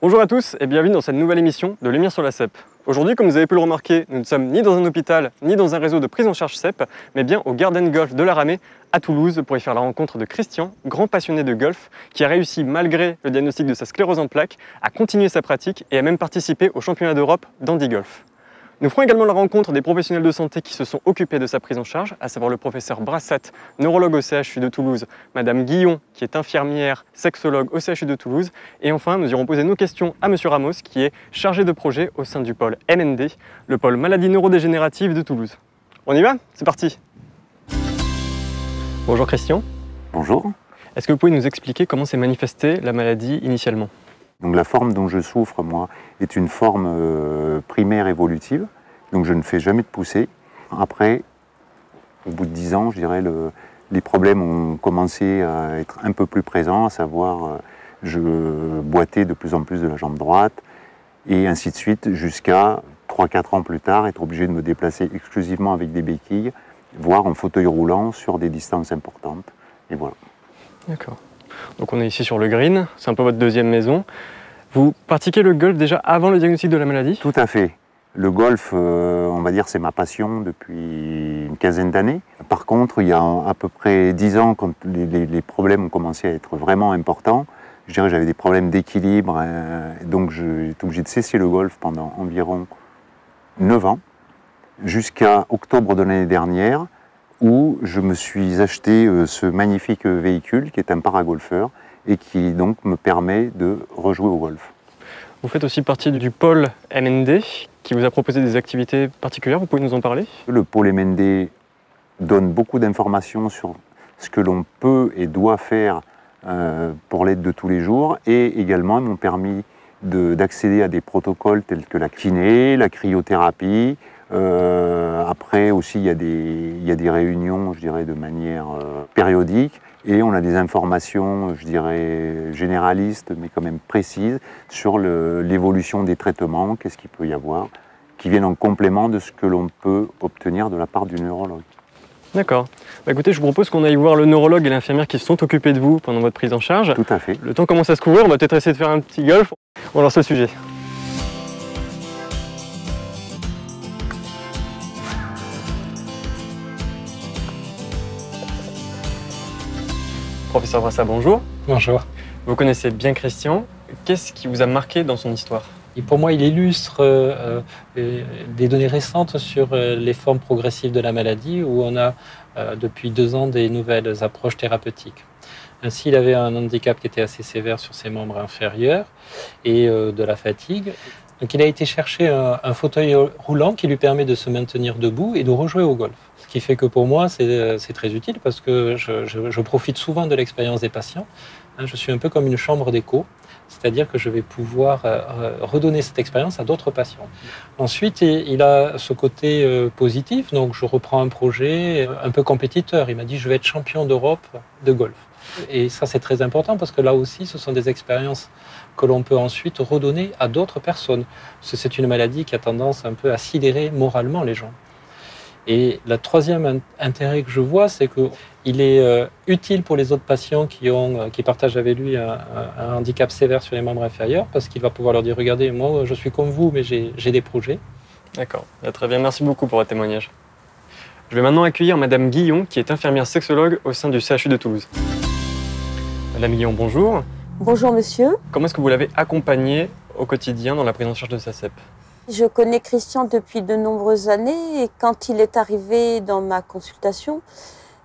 Bonjour à tous et bienvenue dans cette nouvelle émission de Lumière sur la CEP. Aujourd'hui, comme vous avez pu le remarquer, nous ne sommes ni dans un hôpital, ni dans un réseau de prise en charge CEP, mais bien au Garden Golf de la Ramée à Toulouse pour y faire la rencontre de Christian, grand passionné de golf, qui a réussi, malgré le diagnostic de sa sclérose en plaques, à continuer sa pratique et à même participer au championnat d'Europe d'Handy Golf. Nous ferons également la rencontre des professionnels de santé qui se sont occupés de sa prise en charge, à savoir le professeur Brassat, neurologue au CHU de Toulouse, Madame Guillon, qui est infirmière, sexologue au CHU de Toulouse, et enfin nous irons poser nos questions à Monsieur Ramos, qui est chargé de projet au sein du pôle MND, le pôle maladies neurodégénératives de Toulouse. On y va? C'est parti! Bonjour Christian. Bonjour. Est-ce que vous pouvez nous expliquer comment s'est manifestée la maladie initialement? Donc la forme dont je souffre, moi, est une forme primaire évolutive. Donc je ne fais jamais de poussée. Après, au bout de 10 ans, je dirais, les problèmes ont commencé à être un peu plus présents, à savoir, je boitais de plus en plus de la jambe droite, et ainsi de suite, jusqu'à 3-4 ans plus tard, être obligé de me déplacer exclusivement avec des béquilles, voire en fauteuil roulant sur des distances importantes. Et voilà. D'accord. Donc on est ici sur le green, c'est un peu votre deuxième maison. Vous pratiquez le golf déjà avant le diagnostic de la maladie? Tout à fait. Le golf, on va dire, c'est ma passion depuis une quinzaine d'années. Par contre, il y a à peu près 10 ans, quand les problèmes ont commencé à être vraiment importants, je dirais que j'avais des problèmes d'équilibre, donc j'ai été obligé de cesser le golf pendant environ 9 ans, jusqu'à octobre de l'année dernière, où je me suis acheté ce magnifique véhicule qui est un paragolfeur et qui donc me permet de rejouer au golf. Vous faites aussi partie du pôle MND qui vous a proposé des activités particulières, vous pouvez nous en parler? Le pôle MND donne beaucoup d'informations sur ce que l'on peut et doit faire pour l'aide de tous les jours, et également m'ont permis d'accéder à des protocoles tels que la kiné, la cryothérapie. Après aussi, il y a des réunions, je dirais, de manière périodique, et on a des informations, je dirais, généralistes, mais quand même précises, sur l'évolution des traitements, qu'est-ce qu'il peut y avoir, qui viennent en complément de ce que l'on peut obtenir de la part du neurologue. D'accord. Bah écoutez, je vous propose qu'on aille voir le neurologue et l'infirmière qui se sont occupés de vous pendant votre prise en charge. Tout à fait. Le temps commence à se couvrir, on va peut-être essayer de faire un petit golf. On lance le sujet. Professeur Brassat, bonjour. Bonjour. Vous connaissez bien Christian. Qu'est-ce qui vous a marqué dans son histoire? Et pour moi, il illustre des données récentes sur les formes progressives de la maladie, où on a depuis 2 ans des nouvelles approches thérapeutiques. Ainsi, il avait un handicap qui était assez sévère sur ses membres inférieurs et de la fatigue. Donc il a été chercher un fauteuil roulant qui lui permet de se maintenir debout et de rejouer au golf. Ce qui fait que pour moi, c'est très utile parce que je profite souvent de l'expérience des patients. Je suis un peu comme une chambre d'écho, c'est-à-dire que je vais pouvoir redonner cette expérience à d'autres patients. Ensuite, il a ce côté positif, donc je reprends un projet un peu compétiteur. Il m'a dit, je vais être champion d'Europe de golf. Et ça, c'est très important parce que là aussi, ce sont des expériences que l'on peut ensuite redonner à d'autres personnes. Parce que c'est une maladie qui a tendance un peu à sidérer moralement les gens. Et le troisième intérêt que je vois, c'est qu'il est utile pour les autres patients qui partagent avec lui un handicap sévère sur les membres inférieurs, parce qu'il va pouvoir leur dire, regardez, moi je suis comme vous, mais j'ai des projets. D'accord, très bien, merci beaucoup pour votre témoignage. Je vais maintenant accueillir Madame Guillon, qui est infirmière sexologue au sein du CHU de Toulouse. Madame Guillon, bonjour. Bonjour monsieur. Comment est-ce que vous l'avez accompagné au quotidien dans la prise en charge de sa CEP? Je connais Christian depuis de nombreuses années et quand il est arrivé dans ma consultation,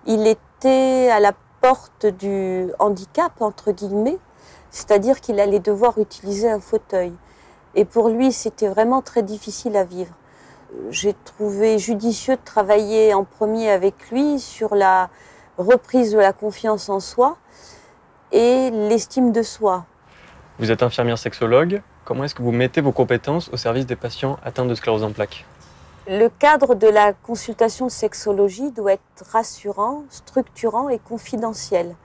il était à la porte du handicap, entre guillemets, c'est-à-dire qu'il allait devoir utiliser un fauteuil. Et pour lui, c'était vraiment très difficile à vivre. J'ai trouvé judicieux de travailler en premier avec lui sur la reprise de la confiance en soi et l'estime de soi. Vous êtes infirmière sexologue. Comment est-ce que vous mettez vos compétences au service des patients atteints de sclérose en plaques? Le cadre de la consultation de sexologie doit être rassurant, structurant et confidentiel,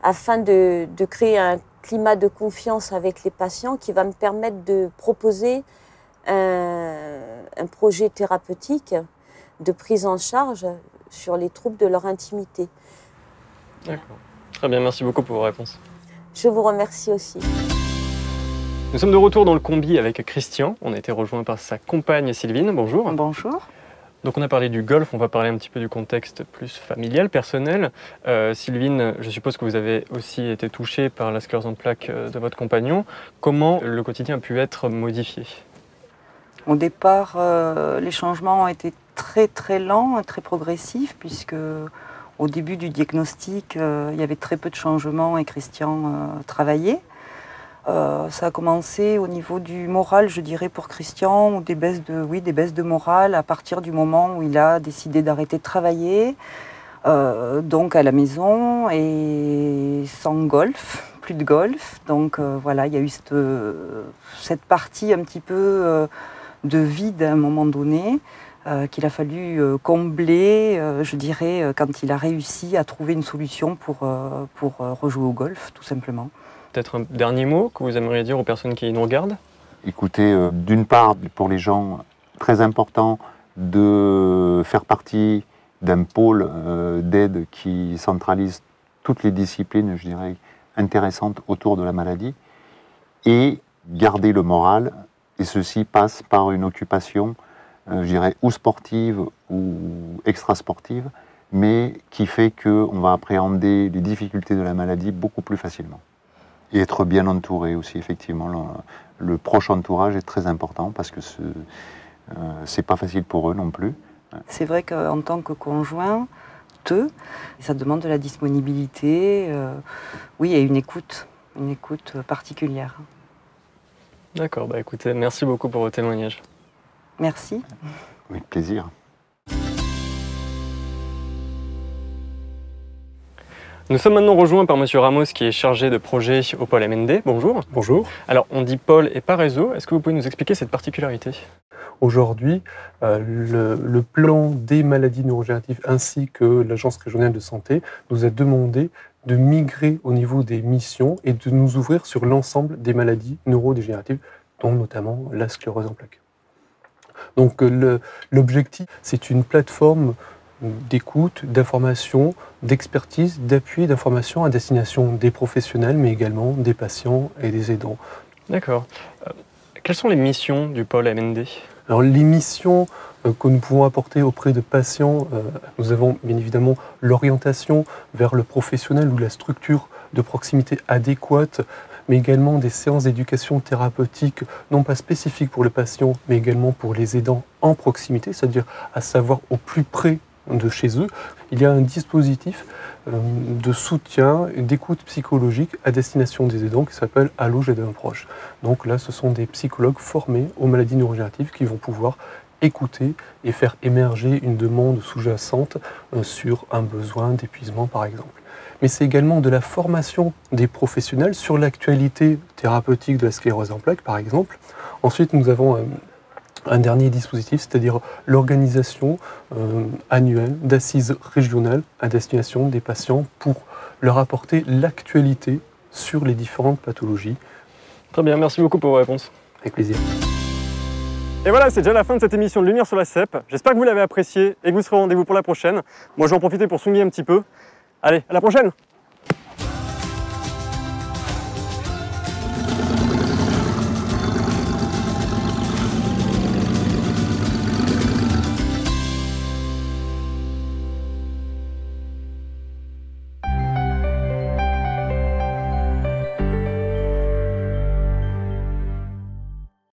afin de créer un climat de confiance avec les patients qui va me permettre de proposer un projet thérapeutique de prise en charge sur les troubles de leur intimité. D'accord. Très bien, merci beaucoup pour vos réponses. Je vous remercie aussi. Nous sommes de retour dans le combi avec Christian. On a été rejoint par sa compagne Sylvine. Bonjour. Bonjour. Donc on a parlé du golf, on va parler un petit peu du contexte plus familial, personnel. Sylvine, je suppose que vous avez aussi été touchée par la sclérose en plaques de votre compagnon. Comment le quotidien a pu être modifié? Au départ, les changements ont été très lents, très progressifs, puisque au début du diagnostic, il y avait très peu de changements et Christian travaillait. Ça a commencé au niveau du moral, je dirais, pour Christian, ou des baisses de morale à partir du moment où il a décidé d'arrêter de travailler, donc à la maison et sans golf, plus de golf. Donc voilà, il y a eu cette partie un petit peu de vide à un moment donné qu'il a fallu combler, je dirais, quand il a réussi à trouver une solution pour rejouer au golf, tout simplement. Peut-être un dernier mot que vous aimeriez dire aux personnes qui nous regardent? Écoutez, d'une part, pour les gens, très important de faire partie d'un pôle d'aide qui centralise toutes les disciplines, je dirais, intéressantes autour de la maladie, et garder le moral. Et ceci passe par une occupation, je dirais, ou sportive ou extrasportive, mais qui fait qu'on va appréhender les difficultés de la maladie beaucoup plus facilement. Et être bien entouré aussi, effectivement. Le proche entourage est très important parce que c'est pas facile pour eux non plus. C'est vrai qu'en tant que conjoint, ça demande de la disponibilité, oui, et une écoute particulière. D'accord, bah écoutez, merci beaucoup pour vos témoignages. Merci. Avec plaisir. Nous sommes maintenant rejoints par Monsieur Ramos qui est chargé de projet au pôle MND. Bonjour. Bonjour. Alors on dit pôle et pas réseau, est-ce que vous pouvez nous expliquer cette particularité? Aujourd'hui, le plan des maladies neurodégénératives ainsi que l'Agence régionale de santé nous a demandé de migrer au niveau des missions et de nous ouvrir sur l'ensemble des maladies neurodégénératives, dont notamment la sclérose en plaques. Donc l'objectif, c'est une plateforme d'écoute, d'information, d'expertise, d'appui, d'information à destination des professionnels, mais également des patients et des aidants. D'accord. Quelles sont les missions du pôle MND? Alors les missions que nous pouvons apporter auprès de patients, nous avons bien évidemment l'orientation vers le professionnel ou la structure de proximité adéquate, mais également des séances d'éducation thérapeutique, non pas spécifiques pour le patient, mais également pour les aidants en proximité, c'est-à-dire à savoir au plus près de chez eux. Il y a un dispositif de soutien et d'écoute psychologique à destination des aidants qui s'appelle Allo j'aide un proche. Donc là, ce sont des psychologues formés aux maladies neurodégénératives qui vont pouvoir écouter et faire émerger une demande sous-jacente sur un besoin d'épuisement par exemple. Mais c'est également de la formation des professionnels sur l'actualité thérapeutique de la sclérose en plaques par exemple. Ensuite, nous avons un dernier dispositif, c'est-à-dire l'organisation annuelle d'assises régionales à destination des patients pour leur apporter l'actualité sur les différentes pathologies. Très bien, merci beaucoup pour vos réponses. Avec plaisir. Et voilà, c'est déjà la fin de cette émission de Lumière sur la CEP. J'espère que vous l'avez appréciée et que vous serez au rendez-vous pour la prochaine. Moi, je vais en profiter pour swinguer un petit peu. Allez, à la prochaine!